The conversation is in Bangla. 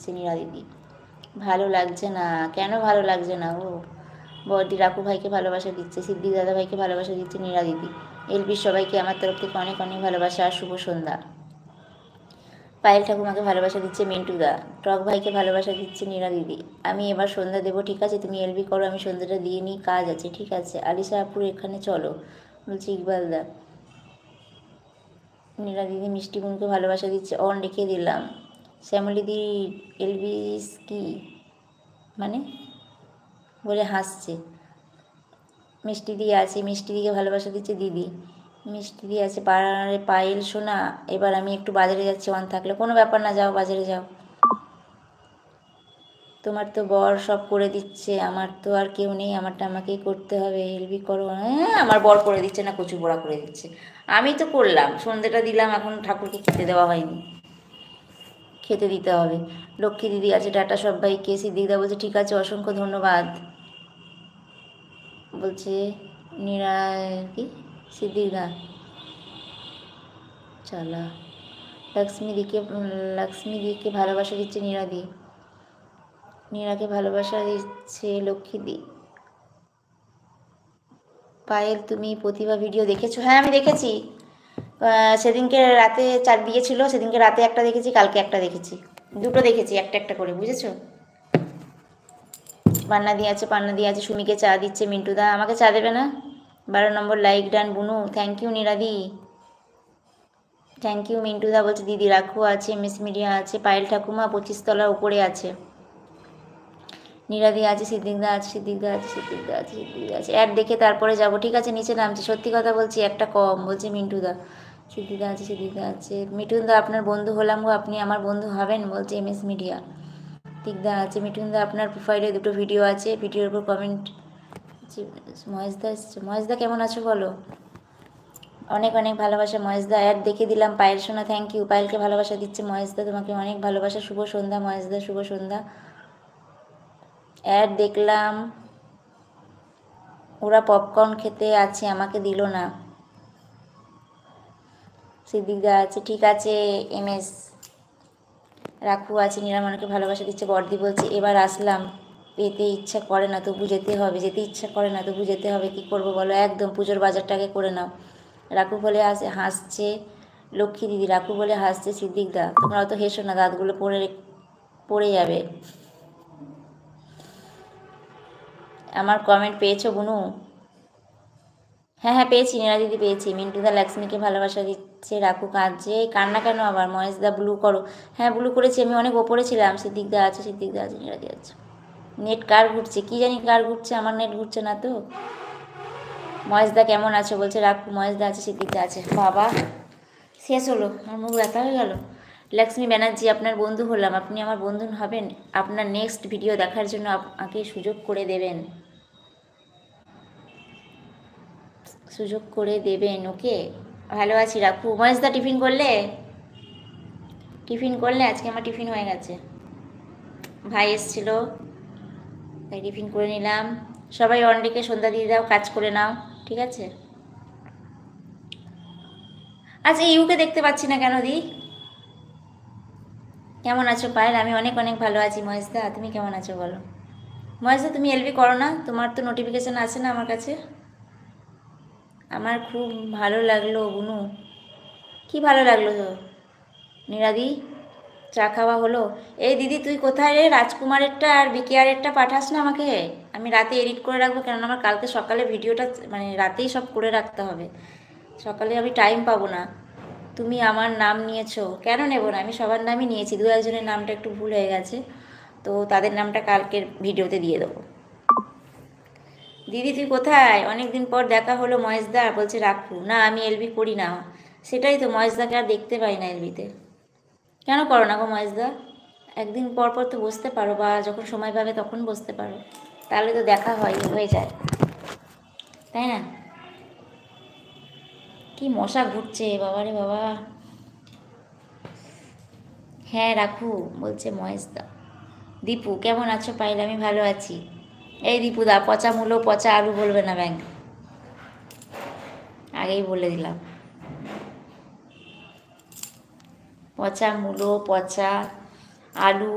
দিচ্ছে নীরা দিদি। ভালো লাগছে না, কেন ভালো লাগছে না ও? বড়দি রাকু ভাইকে ভালোবাসা দিচ্ছে, সিদ্দিক দাদা ভাইকে ভালোবাসা দিচ্ছে নীরা দিদি। এলবির সবাইকে আমার তরফ থেকে অনেক অনেক ভালোবাসা আর শুভ সন্ধ্যা। পায়েল ঠাকুমাকে ভালোবাসা দিচ্ছে মিন্টুদা। টক ভাইকে ভালোবাসা দিচ্ছে নীরা দিদি। আমি এবার সন্ধ্যা দেবো, ঠিক আছে? তুমি এলবি করো, আমি সন্ধ্যাটা দিয়ে নিই, কাজ আছে, ঠিক আছে? আলিশা আপুর এখানে চলো, বলছি ইকবালদা। নীরা দিদি মিষ্টি বোনকে ভালোবাসা দিচ্ছে, অন রেখে দিলাম। শ্যামলিদি এলবিস কি মানে বলে হাসছে। মিষ্টি দিয়ে আছে, মিষ্টি দিকে ভালোবাসা দিচ্ছে দিদি। মিষ্টি দিয়ে আছে পাড়ারে পায়েল শোনা, এবার আমি একটু বাজারে যাচ্ছি, অন থাকলে কোনো ব্যাপার না, যাও বাজারে যাও। তোমার তো বর সব করে দিচ্ছে, আমার তো আর কেউ নেই, আমারটা আমাকেই করতে হবে। এলবি করো। হ্যাঁ, আমার বর করে দিচ্ছে না, কচু বড়া করে দিচ্ছে। আমি তো করলাম, সন্ধ্যেটা দিলাম, এখন ঠাকুরকে খেতে দেওয়া হয়নি, খেতে দিতে হবে। লক্ষ্মী দিদি আছে, টাটা সবাইকে। সিদ্দিকদা বলছে ঠিক আছে, অসংখ্য ধন্যবাদ। বলছে নীরা কি সিদ্দিকদা চালা। লক্ষ্মীদিকে ভালোবাসা দিচ্ছে নীরাদি। নীরাকে ভালোবাসা দিচ্ছে লক্ষ্মীদি। পায়েল তুমি প্রতিভা ভিডিও দেখেছো? হ্যাঁ আমি দেখেছি, সেদিনকে রাতে দিয়েছিল, সেদিনকে রাতে একটা দেখেছি, কালকে একটা দেখেছি, দুটো দেখেছি, একটা একটা করে, বুঝেছো? পান্না দিয়ে আছে, সুমিকে চা দিচ্ছে মিন্টুদা। আমাকে চা দেবে না? 12 নম্বর লাইক ডান বুনু, থ্যাংক ইউ নীরাদি, থ্যাংক ইউ। মিন্টুদা বলছে দিদি রাখু আছে, মিস মিডিয়া আছে, পায়েল ঠাকুমা 25 তলার উপরে আছে, নীরাদি আছে, সিদ্দিকদা আছে, সিদ্দিকদা আছে, সিদ্দিকদা আছে, সিদ্দিকদা আছে। অ্যাড দেখে তারপরে যাব, ঠিক আছে? নিচে নামছে, সত্যি কথা বলছি, একটা কম, বলছে মিন্টুদা। সিদ্দিকদা আছে, সিদ্দিকদা আছে। মিঠুনদা আপনার বন্ধু হলাম গো, আপনি আমার বন্ধু হবেন, বলছে এমএস মিডিয়া। সিদ্দিকদা আছে। মিঠুনদা আপনার প্রোফাইলে দুটো ভিডিও আছে, ভিডিওর উপর কমেন্ট। মহেশদা এসছে, মহেশদা কেমন আছো বলো? অনেক অনেক ভালোবাসা মহেশদা, অ্যাড দেখে দিলাম। পায়েল সোনা থ্যাংক ইউ, পায়েলকে ভালোবাসা দিচ্ছে মহেশদা, তোমাকে অনেক ভালোবাসা, শুভ সন্ধ্যা মহেশদা, শুভ সন্ধ্যা। অ্যাড দেখলাম, ওরা পপকর্ন খেতে আছে, আমাকে দিল না। সিদ্দিকদা আছে, ঠিক আছে। এমএস রাখু আছে, নিরামনকে ভালোবাসা দিচ্ছে। বর্দি বলছে এবার আসলাম, যেতে ইচ্ছা করে না তবু যেতে হবে, যেতে ইচ্ছা করে না তবু যেতে হবে, কী করবো বলো? একদম পুজোর বাজারটাকে করে নাও। রাখু বলে হাসছে লক্ষ্মী দিদি, রাখু বলে হাসছে সিদ্দিকদা। তোমরা অত হেসো না, দাঁতগুলো পড়ে যাবে। আমার কমেন্ট পেয়েছো বুনু? হ্যাঁ হ্যাঁ পেয়েছি নীরা দিদি, পেয়েছি। মিন্টুদা লক্ষ্মীকে ভালোবাসা দিচ্ছে, রাখু কাঁদছে, কান্না কেন আবার? মহেশদা ব্লু করো। হ্যাঁ ব্লু করেছি, আমি অনেক ওপরে ছিলাম। সিদ্দিকদা আছে, সিদ্দিকদা আছে, নীরা দি আছে। নেট কার ঘুরছে কি জানি, কার ঘুরছে, আমার নেট ঘুরছে না তো। মহেশদা কেমন আছো বলছে রাখু। মহেশদা আছে, সিদ্দিকদা আছে। বাবা শেষ হলো, আমার মুখ ব্যথা হয়ে গেল। লক্ষ্মী ব্যানার্জি আপনার বন্ধু হলাম, আপনি আমার বন্ধু হবেন? আপনার নেক্সট ভিডিও দেখার জন্য আমাকে সুযোগ করে দেবেন, সুযোগ করে দেবেন, ওকে? ভালো আছি রাখু। মহেশদা টিফিন করলে? টিফিন করলে? আজকে আমার টিফিন হয়ে গেছে, ভাই এসছিল তাই টিফিন করে নিলাম। সবাই অনডিকে সন্ধ্যা দিয়ে দাও, কাজ করে নাও, ঠিক আছে? আচ্ছা ইউকে দেখতে পাচ্ছি না কেন দি? কেমন আছো পায়েল? আমি অনেক অনেক ভালো আছি। মহেশদা তুমি কেমন আছো বলো? মহেশদা তুমি এলবি করো না? তোমার তো নোটিফিকেশান আসে না আমার কাছে। আমার খুব ভালো লাগলো বুনু। কি ভালো লাগলো তো নীরাদি? চা খাওয়া হলো? এই দিদি তুই কোথায় রে? রাজকুমারেরটা আর বিকেআরেরটা পাঠাস না আমাকে, আমি রাতে এডিট করে রাখবো, কেননা আমার কালকে সকালে ভিডিওটা মানে রাতেই সব করে রাখতে হবে, সকালে আমি টাইম পাবো না। তুমি আমার নাম নিয়েছো? কেন নেব না, আমি সবার নামই নিয়েছি, দু একজনের নামটা একটু ভুল হয়ে গেছে, তো তাদের নামটা কালকের ভিডিওতে দিয়ে দেবো। দিদি তুই কোথায়? অনেক দিন পর দেখা হলো মহেশদা, বলছে রাখু। না আমি এলবি করি না, সেটাই তো, মহেশদাকে আর দেখতে পাই না এলবিতে। কেন করো না গো মহেশদা? একদিন পর পর তো বসতে পারো, বা যখন সময় পাবে তখন বসতে পারো, তাহলে তো দেখা হয়ে যায়, তাই না? কি মশা ঘুরছে বাবারে বাবা। হ্যাঁ রাখু বলছে মহেশদা। দীপু কেমন আছো পাইল? আমি ভালো আছি। এই দীপুদা, পচা মূলো পচা আলু বলবে না ব্যাংক, আগেই বলে দিলাম। পচা মূলো পচা আলু